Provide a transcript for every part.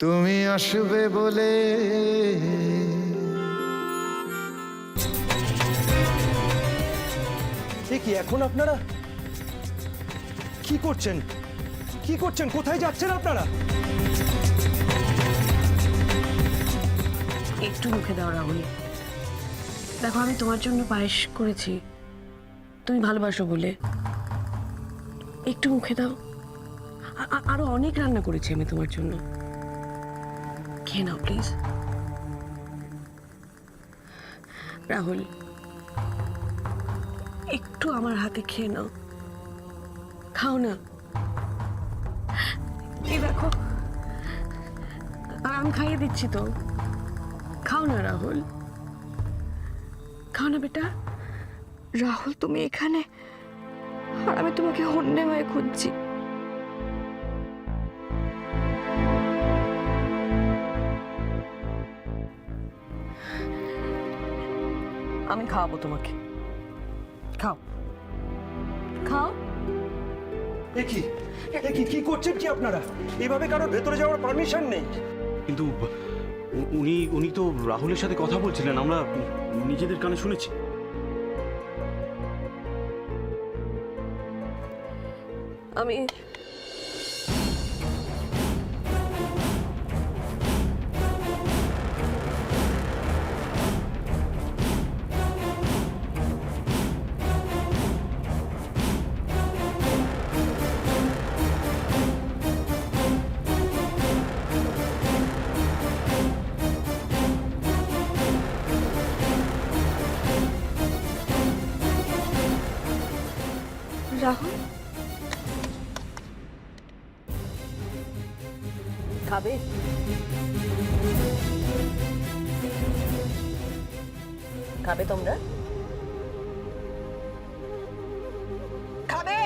তুমি আসবে বলে কি এখন আপনারা কি করছেন? কি করছেন? কোথায় যাচ্ছেন আপনারা? একটু মুখে দাও রাহুল। দেখো, আমি তোমার জন্য পায়েস করেছি, তুমি ভালোবাসো বলে। একটু মুখে দাও। আরো অনেক রান্না করেছি আমি তোমার জন্য, খেয়ে নাও প্লিজ। রাহুল, একটু আমার হাতে খেয়ে নাও, খাও না। এই দেখো, আর আমি খাইয়ে দিচ্ছি তো, খাও না রাহুল, খাও না বেটা। রাহুল, তুমি এখানে আর আমি তোমাকে হন্যে হয়ে খুঁজছি। আমি খাওয়াবো তোমাকে, খাও খাও। কি করছেন কি আপনারা? এভাবে কারোর ভেতরে যাওয়ার পারমিশন নেই। কিন্তু উনি তো রাহুলের সাথে কথা বলছিলেন, আমরা নিজেদের কানে শুনেছি। আমি রাহুল, খাবে? খাবে তোমরা? খাবে?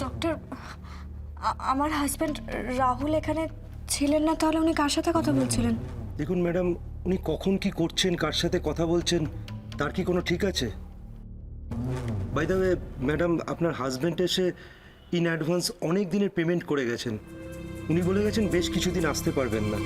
ডক্টর, আমার হাজবেন্ড রাহুল এখানে ছিলেন না, তাহলে উনি কার সাথে কথা বলছিলেন? দেখুন ম্যাডাম, উনি কখন কি করছেন, কার সাথে কথা বলছেন, তার কি কোনো ঠিক আছে? বাই দ্য ওয়ে ম্যাডাম, আপনার হাজবেন্ড এসে ইন অ্যাডভান্স অনেক দিনের পেমেন্ট করে গেছেন। উনি বলে গেছেন বেশ কিছুদিন আসতে পারবেন না।